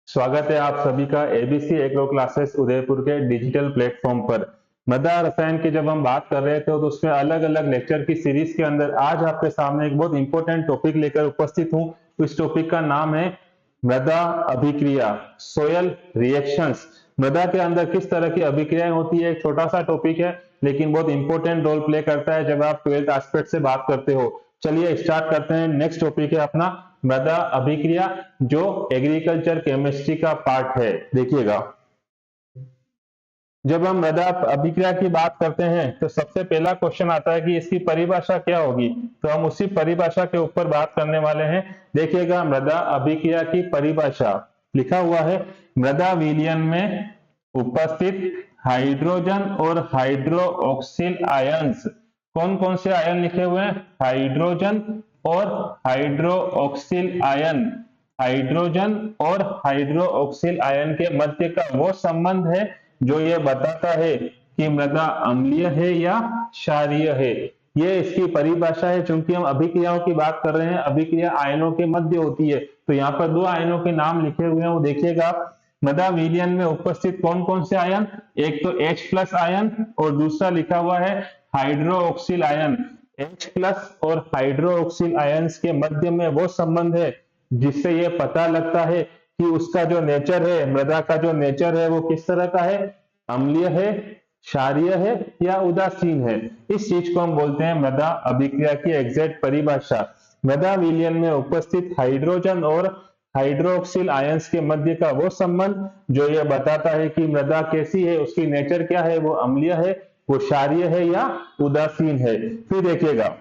स्वागत है आप सभी का एबीसी एग्रो क्लासेस उदयपुर के डिजिटल प्लेटफॉर्म पर। मृदा रसायन की जब हम बात कर रहे थे तो उसमें अलग अलग लेक्चर की सीरीज के अंदर आज आपके सामने एक बहुत इंपॉर्टेंट टॉपिक लेकर उपस्थित हूं। इस टॉपिक का नाम है मृदा अभिक्रिया, सोयल रिएक्शंस। मृदा के अंदर किस तरह की अभिक्रियाएं होती है, एक छोटा सा टॉपिक है लेकिन बहुत इंपॉर्टेंट रोल प्ले करता है जब आप 12th एस्पेक्ट से बात करते हो। चलिए स्टार्ट करते हैं। नेक्स्ट टॉपिक है अपना मृदा अभिक्रिया, जो एग्रीकल्चर केमिस्ट्री का पार्ट है। देखिएगा, जब हम मृदा अभिक्रिया की बात करते हैं तो सबसे पहला क्वेश्चन आता है कि इसकी परिभाषा क्या होगी, तो हम उसी परिभाषा के ऊपर बात करने वाले हैं। देखिएगा, मृदा अभिक्रिया की परिभाषा लिखा हुआ है, मृदा विलयन में उपस्थित हाइड्रोजन और हाइड्रोक्सिल आयंस। कौन कौन से आयन लिखे हुए हैं? हाइड्रोजन और हाइड्रोक्सिल आयन। हाइड्रोजन और हाइड्रोक्सिल आयन के मध्य का वो संबंध है जो ये बताता है कि मृदा अम्लीय है या क्षारीय है। ये इसकी परिभाषा है। चूंकि हम अभिक्रियाओं की बात कर रहे हैं, अभिक्रिया आयनों के मध्य होती है, तो यहाँ पर दो आयनों के नाम लिखे हुए हैं, वो देखिएगा। मृदा विलयन में उपस्थित कौन कौन से आयन? एक तो H+ आयन और दूसरा लिखा हुआ है हाइड्रोक्सिल आयन। H+ और हाइड्रोक्सिल आयंस के मध्य में वो संबंध है जिससे ये पता लगता है कि उसका जो नेचर है, मृदा का जो नेचर है वो किस तरह का है, अम्लीय है, क्षारीय है या उदासीन है। इस चीज को हम बोलते हैं मृदा अभिक्रिया की एग्जैक्ट परिभाषा। मृदा विलयन में उपस्थित हाइड्रोजन और हाइड्रोक्सिल आयंस के मध्य का वो संबंध जो यह बताता है कि मृदा कैसी है, उसकी नेचर क्या है, वो अम्लीय है, वो क्षारीय है या उदासीन है। फिर देखिएगा,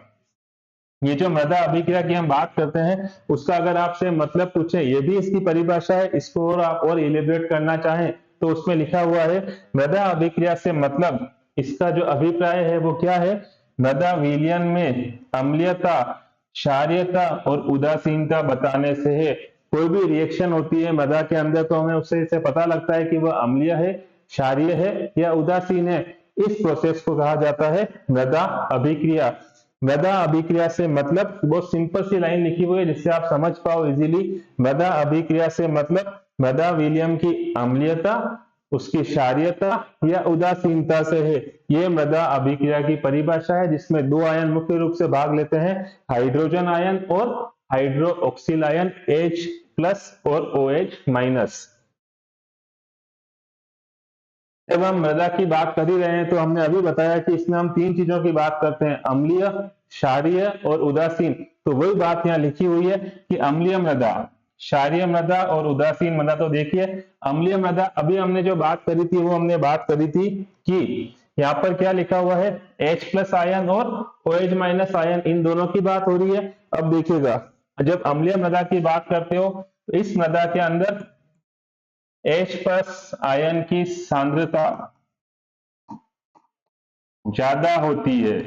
ये जो मृदा अभिक्रिया की हम बात करते हैं उसका अगर आपसे मतलब पूछे, ये भी इसकी परिभाषा है, इसको और आप और इलेबरेट करना चाहें तो उसमें लिखा हुआ है मृदा अभिक्रिया से मतलब, इसका जो अभिप्राय है वो क्या है, मृदा विलयन में अम्लीयता, क्षारीयता और उदासीनता बताने से है। कोई भी रिएक्शन होती है मृदा के अंदर तो हमें उससे इसे पता लगता है कि वह अम्लीय है, क्षारीय है या उदासीन है। इस प्रोसेस को कहा जाता है मृदा अभिक्रिया। मृदा अभिक्रिया से मतलब, बहुत सिंपल सी लाइन लिखी हुई है जिससे आप समझ पाओ इजीली। मृदा अभिक्रिया से मतलब मृदा विलयन की अम्लीयता, उसकी क्षारीयता या उदासीनता से है। ये मृदा अभिक्रिया की परिभाषा है जिसमें दो आयन मुख्य रूप से भाग लेते हैं, हाइड्रोजन आयन और हाइड्रोक्सिल आयन, H+ और OH-। जब हम मृदा की बात कर ही रहे हैं तो हमने अभी बताया कि इसमें हम तीन चीजों की बात करते हैं, अम्लीय, क्षारीय और उदासीन। तो वही बात यहाँ लिखी हुई है कि अम्लीय मृदा, क्षारीय मृदा और उदासीन मृदा। तो देखिए, अम्लीय मृदा, अभी हमने जो बात करी थी वो हमने बात करी थी कि यहाँ पर क्या लिखा हुआ है, H+ आयन और OH- आयन, इन दोनों की बात हो रही है। अब देखिएगा, जब अम्लीय मृदा की बात करते हो तो इस मृदा के अंदर H+ आयन की सांद्रता ज्यादा होती है।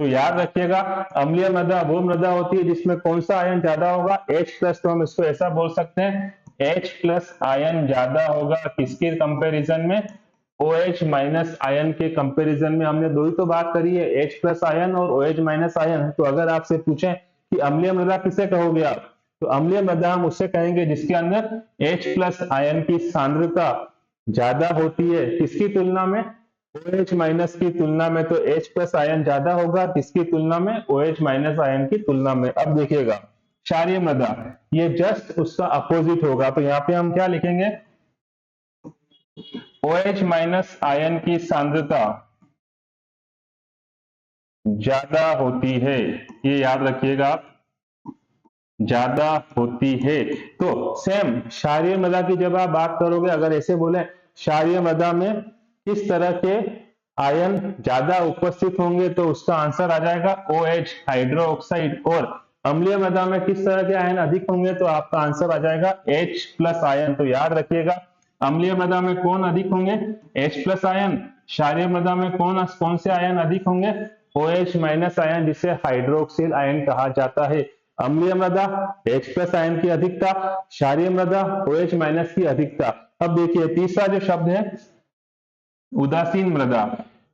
तो याद रखिएगा, अम्लीय मृदा वो मृदा होती है जिसमें कौन सा आयन ज्यादा होगा, H+। तो हम इसको ऐसा बोल सकते हैं, H+ आयन ज्यादा होगा किसके कंपैरिजन में, OH- आयन के कंपैरिजन में। हमने दो ही तो बात करी है, H+ आयन और OH- आयन। तो अगर आपसे पूछें कि अम्लीय मृदा किसे कहोगे आप, तो अम्लीय मृदा हम उससे कहेंगे जिसके अंदर H+ आयन की सांद्रता ज्यादा होती है किसकी तुलना में, OH- की तुलना में। तो H+ आयन ज्यादा होगा किसकी तुलना में, OH- आयन की तुलना में। अब देखिएगा, क्षारीय मृदा, ये जस्ट उसका अपोजिट होगा। तो यहाँ पे हम क्या लिखेंगे, OH- आयन की सांद्रता ज्यादा होती है, ये याद रखिएगा आप, ज्यादा होती है। तो सेम क्षारीय मृदा की जब आप बात करोगे, अगर ऐसे बोले क्षारीय मृदा में किस तरह के आयन ज्यादा उपस्थित होंगे, तो उसका आंसर आ जाएगा OH, हाइड्रोक्साइड। और अम्लीय मृदा में किस तरह के आयन अधिक होंगे, तो आपका आंसर आ जाएगा H+ आयन। तो याद रखिएगा, अम्लीय मृदा में कौन अधिक होंगे, H+ आयन। क्षारीय मृदा में कौन कौन से आयन अधिक होंगे, OH- आयन, जिसे हाइड्रोक्सिल आयन कहा जाता है। अम्लीय मृदा H+ आयन की अधिकता, क्षारीय मृदा OH- की अधिकता। अब देखिए, तीसरा जो शब्द है उदासीन मृदा।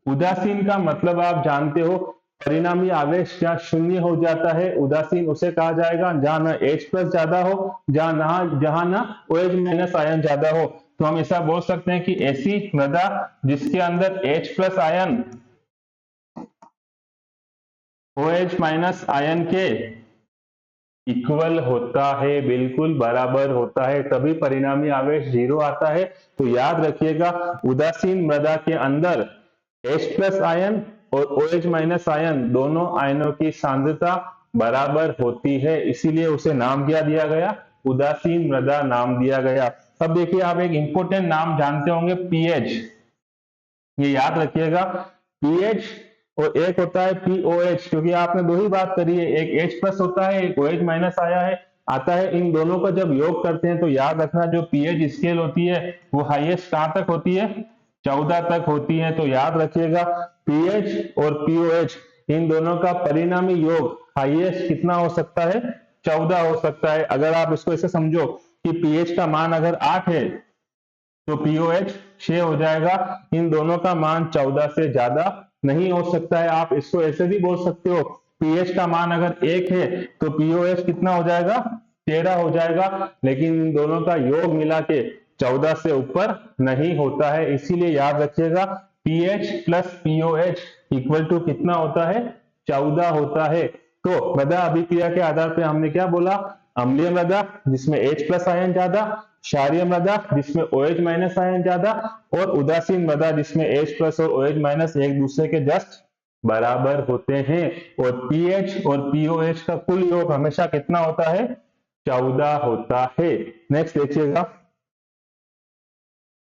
उदासीन का मतलब आप जानते हो परिणामी आवेश जहाँ शून्य हो जाता है, उदासीन उसे कहा जाएगा जहां ना H+ ज्यादा हो, जहां ना OH- आयन ज्यादा हो। तो हम ऐसा बोल सकते हैं कि ऐसी मृदा जिसके अंदर H+ आयन OH- आयन के इक्वल होता है, बिल्कुल बराबर होता है, तभी परिणामी आवेश 0 आता है। तो याद रखिएगा, उदासीन मृदा के अंदर H+ आयन और OH- आयन दोनों आयनों की सांद्रता बराबर होती है, इसीलिए उसे नाम क्या दिया गया, उदासीन मृदा नाम दिया गया। अब देखिए, आप एक इंपॉर्टेंट नाम जानते होंगे, पीएच। ये याद रखिएगा, पीएच और एक होता है पीओएच, क्योंकि आपने दो ही बात करी है, एक H+ होता है, एक OH- आया है आता है। इन दोनों का जब योग करते हैं तो याद रखना, जो पीएच स्केल होती है वो हाईएस्ट कहां तक होती है, 14 तक होती है। तो याद रखिएगा, पीएच और पीओएच इन दोनों का परिणामी योग हाईएस्ट कितना हो सकता है, 14 हो सकता है। अगर आप इसको ऐसे समझो कि पीएच का मान अगर 8 है तो पीओएच 6 हो जाएगा। इन दोनों का मान 14 से ज्यादा नहीं हो सकता है। आप इसको ऐसे भी बोल सकते हो, पीएच का मान अगर 1 है तो पीओएच कितना हो जाएगा, 13 हो जाएगा। लेकिन इन दोनों का योग मिला के 14 से ऊपर नहीं होता है, इसीलिए याद रखिएगा, P H plus P O H equal to कितना होता है, 14 होता है। तो मृदा अभिक्रिया के आधार पर हमने क्या बोला, अम्लीय मृदा जिसमें H+ आयन ज्यादा, क्षारीय मृदा जिसमें OH- आयन ज्यादा, और उदासीन मृदा जिसमें H+ और OH- एक दूसरे के जस्ट बराबर होते हैं। और पीएच और पीओएच का कुल योग हमेशा कितना होता है, 14 होता है। नेक्स्ट देखिएगा,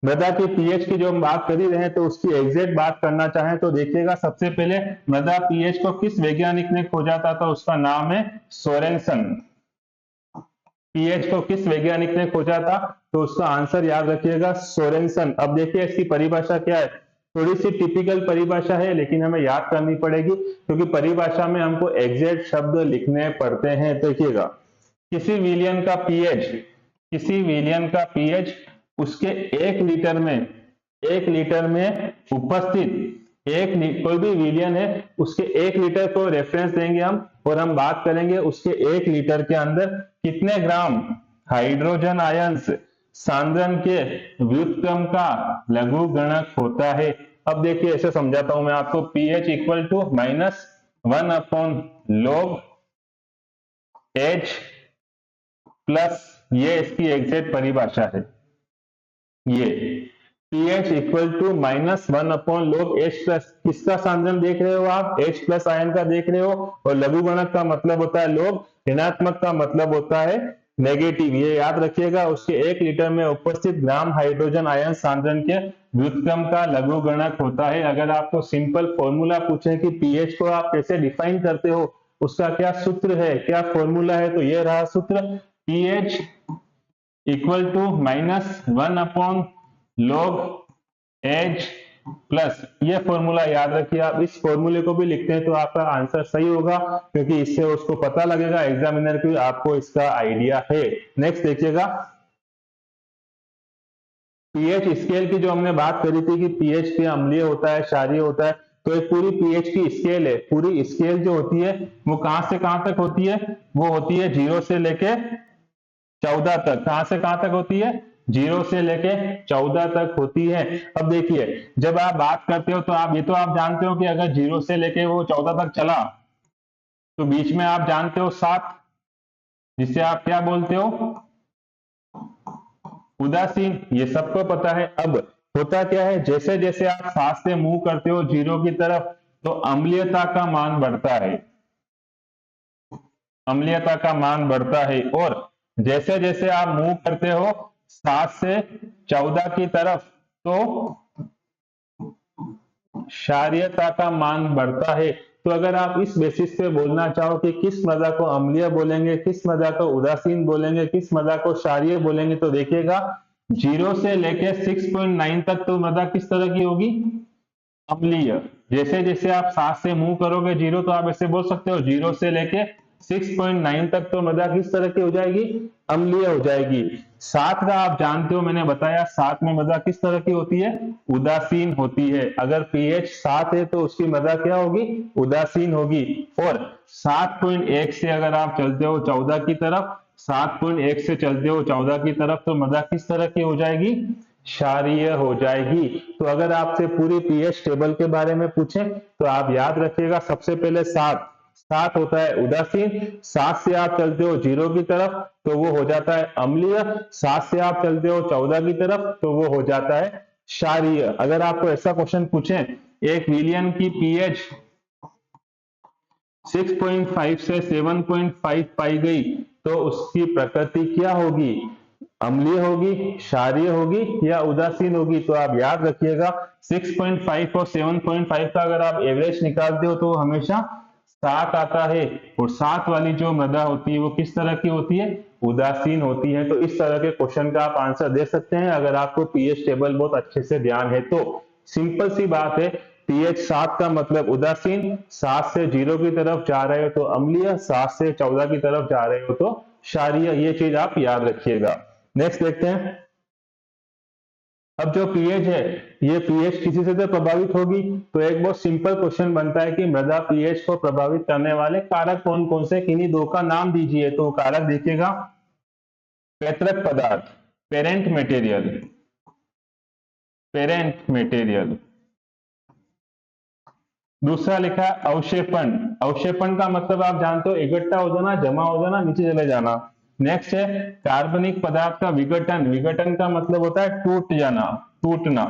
मृदा की पीएच की जो हम बात कर ही रहे हैं तो उसकी एग्जैक्ट बात करना चाहें तो देखिएगा, सबसे पहले मृदा पीएच को किस वैज्ञानिक ने खोजा था, उसका नाम है सोरेनसन। पीएच को किस वैज्ञानिक ने खोजा था, तो उसका आंसर याद रखिएगा, सोरेनसन। अब देखिए इसकी परिभाषा क्या है, थोड़ी सी टिपिकल परिभाषा है लेकिन हमें याद करनी पड़ेगी, क्योंकि परिभाषा में हमको एग्जैक्ट शब्द लिखने पड़ते हैं। देखिएगा, किसी विलयन का पीएच, किसी विलयन का पीएच उसके 1 लीटर में उपस्थित कोई भी विलयन है उसके 1 लीटर को रेफरेंस देंगे हम, और हम बात करेंगे उसके 1 लीटर के अंदर कितने ग्राम हाइड्रोजन आयंस सांद्रण के व्युत्क्रम का लघु गणक होता है। अब देखिए ऐसे समझाता हूं मैं आपको, P H equal to -1/log H plus, ये इसकी एग्जैक्ट परिभाषा है। ये pH equal to -1/log H+, किसका सांद्रण देख रहे हो आप, H+ आयन का देख रहे हो, और लघुगणक का मतलब होता है log, ऋणात्मक का मतलब होता है नेगेटिव। ये याद रखिएगा, उसके 1 लीटर में उपस्थित ग्राम हाइड्रोजन आयन सांद्रण के व्युत्क्रम का लघुगणक होता है। अगर आपको सिंपल फॉर्मूला पूछे कि पीएच को आप कैसे डिफाइन करते हो, उसका क्या सूत्र है, क्या फॉर्मूला है, तो ये रहा सूत्र, P H equal to -1/log H plus. ये फॉर्मूला याद रखिए, आप इस फॉर्मूले को भी लिखते हैं तो आपका आंसर सही होगा, क्योंकि इससे उसको पता लगेगा एग्जामिनर को आपको इसका आइडिया है। नेक्स्ट देखिएगा, पीएच स्केल की जो हमने बात करी थी कि पीएच के अम्लीय होता है, क्षारीय होता है, तो एक पूरी पीएच की स्केल है। पूरी स्केल जो होती है वो कहां से कहां तक होती है, वो होती है 0 से लेके 14 तक। कहां से कहां तक होती है, 0 से लेके 14 तक होती है। अब देखिए, जब आप बात करते हो तो आप जानते हो कि अगर 0 से लेके वो 14 तक चला तो बीच में आप जानते हो 7, जिससे आप क्या बोलते हो, उदासीन, ये सबको पता है। अब होता क्या है, जैसे जैसे आप 7 से मूव करते हो 0 की तरफ, तो अम्लीयता का मान बढ़ता है, अम्लीयता का मान बढ़ता है। और जैसे जैसे आप मूव करते हो 7 से 14 की तरफ, तो क्षारीयता का मान बढ़ता है। तो अगर आप इस बेसिस पे बोलना चाहो कि किस मृदा को अम्लीय बोलेंगे, किस मृदा को उदासीन बोलेंगे, किस मृदा को क्षारीय बोलेंगे, तो देखिएगा 0 से लेके 6.9 तक तो मृदा किस तरह की होगी, अम्लीय। जैसे जैसे आप 7 से मूव करोगे 0, तो आप ऐसे बोल सकते हो 0 से लेके 6.9 तक तो मृदा किस तरह की हो जाएगी, अम्लीय हो जाएगी। 7 का आप जानते हो, मैंने बताया 7 में मृदा किस तरह की होती है, उदासीन होती है। अगर पीएच 7 है तो उसकी मृदा क्या होगी, उदासीन होगी। और 7.1 से अगर आप चलते हो 14 की तरफ, 7.1 से चलते हो 14 की तरफ, तो मृदा किस तरह की हो जाएगी, क्षारीय हो जाएगी। तो अगर आपसे पूरी पीएच टेबल के बारे में पूछे तो आप याद रखिएगा, सबसे पहले 7 होता है उदासीन, 7 से आप चलते हो 0 की तरफ तो वो हो जाता है अम्लीय, 7 से आप चलते हो 14 की तरफ तो वो हो जाता है क्षारीय। अगर आपको ऐसा क्वेश्चन पूछे, एक विलियन की पीएच 6.5 से 7.5 पाई गई तो उसकी प्रकृति क्या होगी, अम्लीय होगी, क्षारीय होगी या उदासीन होगी। तो आप याद रखिएगा 6.5 और 7.5 का अगर आप एवरेज निकालते हो तो हमेशा 7 आता है, और 7 वाली जो मृदा होती है वो किस तरह की होती है, उदासीन होती है। तो इस तरह के क्वेश्चन का आप आंसर दे सकते हैं अगर आपको पीएच टेबल बहुत अच्छे से ध्यान है तो। सिंपल सी बात है, पीएच 7 का मतलब उदासीन, 7 से 0 की तरफ जा रहे हो तो अम्लीय, 7 से 14 की तरफ जा रहे हो तो क्षारीय। ये चीज आप याद रखिएगा। नेक्स्ट देखते हैं। अब जो पीएच है, ये पीएच किसी से तो प्रभावित होगी, तो एक बहुत सिंपल क्वेश्चन बनता है कि मृदा पीएच को प्रभावित करने वाले कारक कौन कौन से, किन्हीं दो का नाम दीजिए। तो कारक देखिएगा, पैतृक पदार्थ, पेरेंट मटेरियल, पेरेंट मटेरियल। दूसरा लिखा है अवक्षेपण, अवक्षेपण का मतलब आप जानते हो इकट्ठा हो जाना, जमा हो जाना, नीचे चले जाना। नेक्स्ट है कार्बनिक पदार्थ का विघटन, विघटन का मतलब होता है टूट जाना, टूटना।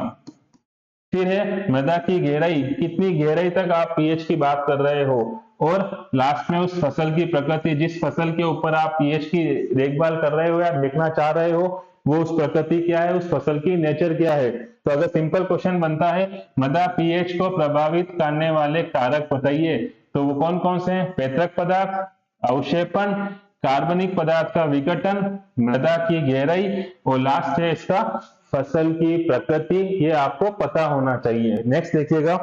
फिर है मृदा की गहराई, कितनी गहराई तक आप पीएच की बात कर रहे हो। और लास्ट में उस फसल की प्रकृति, जिस फसल के ऊपर आप पीएच की देखभाल कर रहे हो या देखना चाह रहे हो, वो उस प्रकृति क्या है, उस फसल की नेचर क्या है। तो अगर सिंपल क्वेश्चन बनता है मृदा पीएच को प्रभावित करने वाले कारक बताइए, तो वो कौन कौन से हैं, पैतृक पदार्थ, अवक्षेपण, कार्बनिक पदार्थ का विघटन, मृदा की गहराई, और लास्ट है इसका फसल की प्रकृति। ये आपको पता होना चाहिए। नेक्स्ट देखिएगा,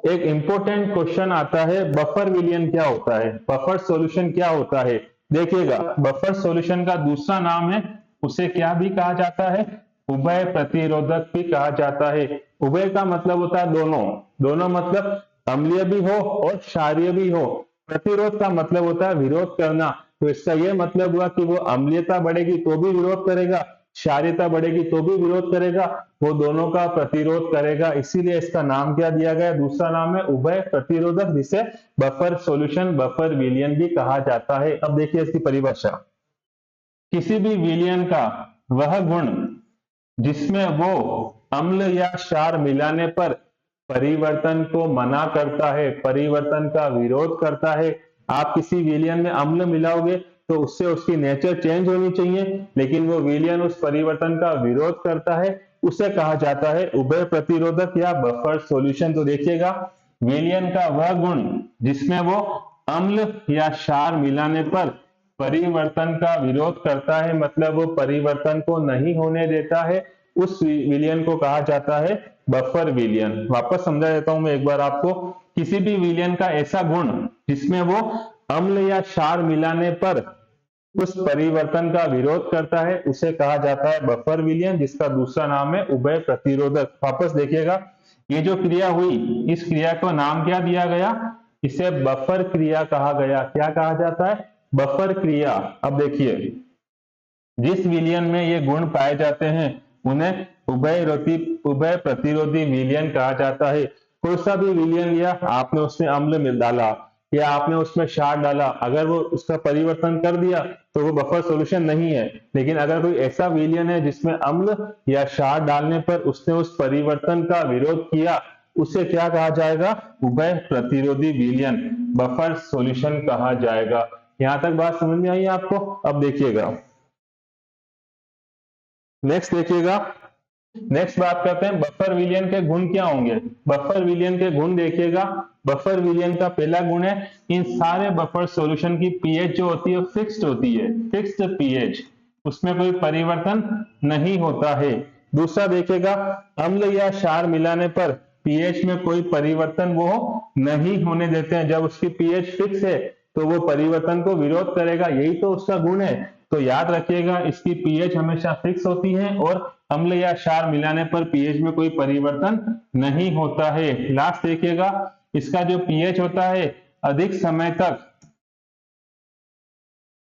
एक इंपॉर्टेंट क्वेश्चन आता है, बफर विलियन क्या होता है, बफर सॉल्यूशन क्या होता है। देखिएगा, बफर सॉल्यूशन का दूसरा नाम है, उसे क्या भी कहा जाता है, उभय प्रतिरोधक भी कहा जाता है। उभय का मतलब होता है दोनों, दोनों मतलब अम्लीय भी हो और क्षारीय भी हो। प्रतिरोध का मतलब होता है विरोध करना, तो इसका यह मतलब हुआ कि वो अम्लीयता बढ़ेगी तो भी विरोध करेगा, क्षारीयता बढ़ेगी तो भी विरोध करेगा, वो दोनों का प्रतिरोध करेगा। इसीलिए इसका नाम क्या दिया गया, दूसरा नाम है उभय प्रतिरोधक, जिसे बफर सॉल्यूशन, बफर विलियन भी कहा जाता है। अब देखिए इसकी परिभाषा, किसी भी विलियन का वह गुण जिसमें वो अम्ल या क्षार मिलाने पर परिवर्तन को मना करता है, परिवर्तन का विरोध करता है। आप किसी विलियन में अम्ल मिलाओगे तो उससे उसकी नेचर चेंज होनी चाहिए, लेकिन वो विलियन उस परिवर्तन का विरोध करता है, उसे कहा जाता है उभय प्रतिरोधक या बफर सॉल्यूशन। तो देखिएगा, विलियन का वह गुण जिसमें वो अम्ल या क्षार मिलाने पर परिवर्तन का विरोध करता है, मतलब वो परिवर्तन को नहीं होने देता है, उस विलियन को कहा जाता है बफर विलियन। वापस समझा देता हूं मैं एक बार आपको, किसी भी विलियन का ऐसा गुण जिसमें वो अम्ल या क्षार मिलाने पर उस परिवर्तन का विरोध करता है, उसे कहा जाता है बफर विलियन, जिसका दूसरा नाम है उभय प्रतिरोधक। वापस देखिएगा, ये जो क्रिया हुई, इस क्रिया को नाम क्या दिया गया, इसे बफर क्रिया कहा गया। क्या कहा जाता है, बफर क्रिया। अब देखिए, जिस विलियन में ये गुण पाए जाते हैं उन्हें उभय प्रतिरोधी विलियन कहा जाता है। कोई सा भी विलियन लिया, आपने उसमें अम्ल मिल डाला या आपने उसमें क्षार डाला, अगर वो उसका परिवर्तन कर दिया तो वो बफर सॉल्यूशन नहीं है। लेकिन अगर कोई ऐसा विलियन है जिसमें अम्ल या क्षार डालने पर उसने उस परिवर्तन का विरोध किया, उसे क्या कहा जाएगा, उभय प्रतिरोधी विलियन, बफर सॉल्यूशन कहा जाएगा। यहां तक बात समझ में आई आपको। अब देखिएगा, नेक्स्ट देखिएगा, नेक्स्ट बात करते हैं बफर विलियन के गुण क्या होंगे। बफर विलियन के गुण देखिएगा, बफर विलियन का पहला गुण है, इन सारे बफर सॉल्यूशन की पीएच जो होती है फिक्स्ड होती है, फिक्स्ड पीएच, उसमें कोई परिवर्तन नहीं होता है। दूसरा देखिएगा, अम्ल या क्षार मिलाने पर पीएच में कोई परिवर्तन वो नहीं होने देते हैं। जब उसकी पीएच फिक्स है तो वो परिवर्तन को विरोध करेगा, यही तो उसका गुण है। तो याद रखिएगा, इसकी पीएच हमेशा फिक्स होती है और अम्ल या क्षार मिलाने पर पीएच में कोई परिवर्तन नहीं होता है। लास्ट देखिएगा, इसका जो पीएच होता है अधिक समय तक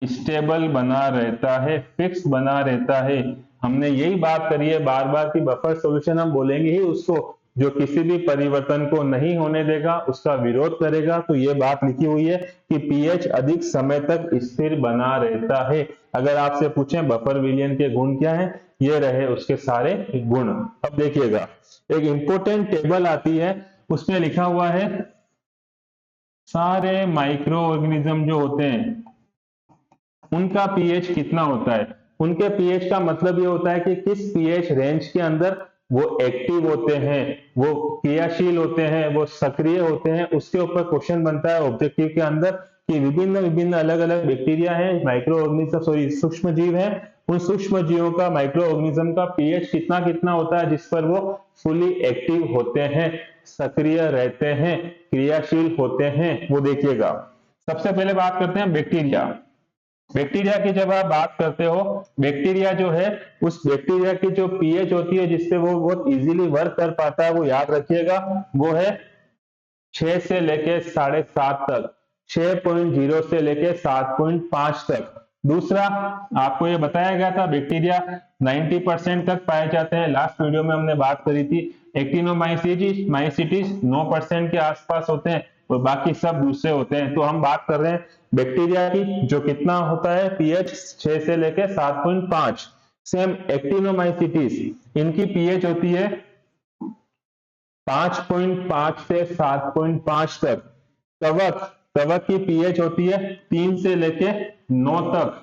स्टेबल बना रहता है, फिक्स बना रहता है। हमने यही बात करी है बार बार कि बफर सॉल्यूशन हम बोलेंगे ही उसको जो किसी भी परिवर्तन को नहीं होने देगा, उसका विरोध करेगा। तो ये बात लिखी हुई है कि पीएच अधिक समय तक स्थिर बना रहता है। अगर आपसे पूछें बफर विलयन के गुण क्या हैं, ये रहे उसके सारे गुण। अब देखिएगा, एक इंपॉर्टेंट टेबल आती है, उसमें लिखा हुआ है सारे माइक्रो ऑर्गेनिज्म जो होते हैं उनका पीएच कितना होता है। उनके पीएच का मतलब ये होता है कि किस पीएच रेंज के अंदर वो एक्टिव होते हैं, वो क्रियाशील होते हैं, वो सक्रिय होते हैं। उसके ऊपर क्वेश्चन बनता है ऑब्जेक्टिव के अंदर कि विभिन्न विभिन्न अलग अलग बैक्टीरिया हैं, माइक्रो ऑर्गेनिज्म सॉरी सूक्ष्म जीव हैं, उन सूक्ष्म जीवों का माइक्रो ऑर्गेनिज्म का पीएच कितना कितना होता है जिस पर वो फुली एक्टिव होते हैं, सक्रिय रहते हैं, क्रियाशील होते हैं, वो देखिएगा। सबसे पहले बात करते हैं बैक्टीरिया। बैक्टीरिया की जब आप बात करते हो, बैक्टीरिया जो है उस बैक्टीरिया की जो पीएच होती है जिससे वो बहुत इजीली वर्क कर पाता है, वो याद रखिएगा, वो है 6 से लेके 7.5 तक, 6.0 से लेके 7.5 तक। दूसरा, आपको ये बताया गया था बैक्टीरिया 90% तक पाए जाते हैं। लास्ट वीडियो में हमने बात करी थी। एक्टिनोमाइसीटीज 9% के आसपास होते हैं और बाकी सब दूसरे होते हैं। तो हम बात कर रहे हैं बैक्टीरिया की जो कितना होता है पीएच 6 से लेके 7.5। सेम एक्टिनोमाइसीटीज, इनकी पीएच होती है 5.5 से 7.5 तक। कवक की पीएच होती है 3 से लेके 9 तक।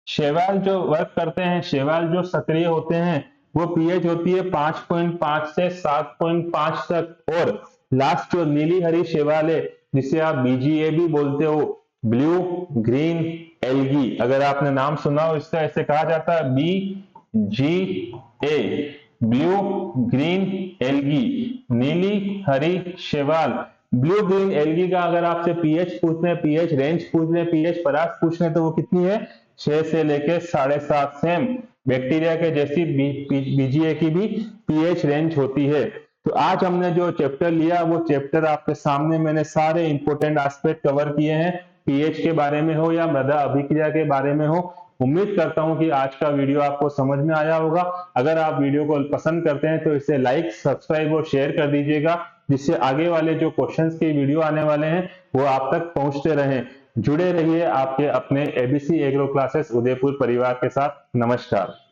शैवाल जो वर्क करते हैं, शैवाल जो सक्रिय होते हैं, वो पीएच होती है 5.5 से 7.5 तक। और लास्ट जो नीली हरी शैवाल है जिसे आप बीजीए भी बोलते हो, ब्लू ग्रीन एल्गी, अगर आपने नाम सुना हो इसका, ऐसे कहा जाता है BGA, ब्लू ग्रीन एल्गी, नीली हरी शैवाल। ब्लू ग्रीन एल्गी का अगर आपसे पीएच पूछने, पीएच रेंज पूछने, पीएच परास पूछने, तो वो कितनी है 6 से लेके 7.5। सेम बैक्टीरिया के जैसी बीजीए की भी पीएच रेंज होती है। तो आज हमने जो चैप्टर लिया वो चैप्टर आपके सामने मैंने सारे इंपॉर्टेंट एस्पेक्ट कवर किए हैं, पीएच के बारे में हो या मृदा अभिक्रिया के बारे में हो। उम्मीद करता हूं कि आज का वीडियो आपको समझ में आया होगा। अगर आप वीडियो को पसंद करते हैं तो इसे लाइक, सब्सक्राइब और शेयर कर दीजिएगा, जिससे आगे वाले जो क्वेश्चंस के वीडियो आने वाले हैं वो आप तक पहुंचते रहें। जुड़े रहिए आपके अपने एबीसी एग्रो क्लासेस उदयपुर परिवार के साथ। नमस्कार।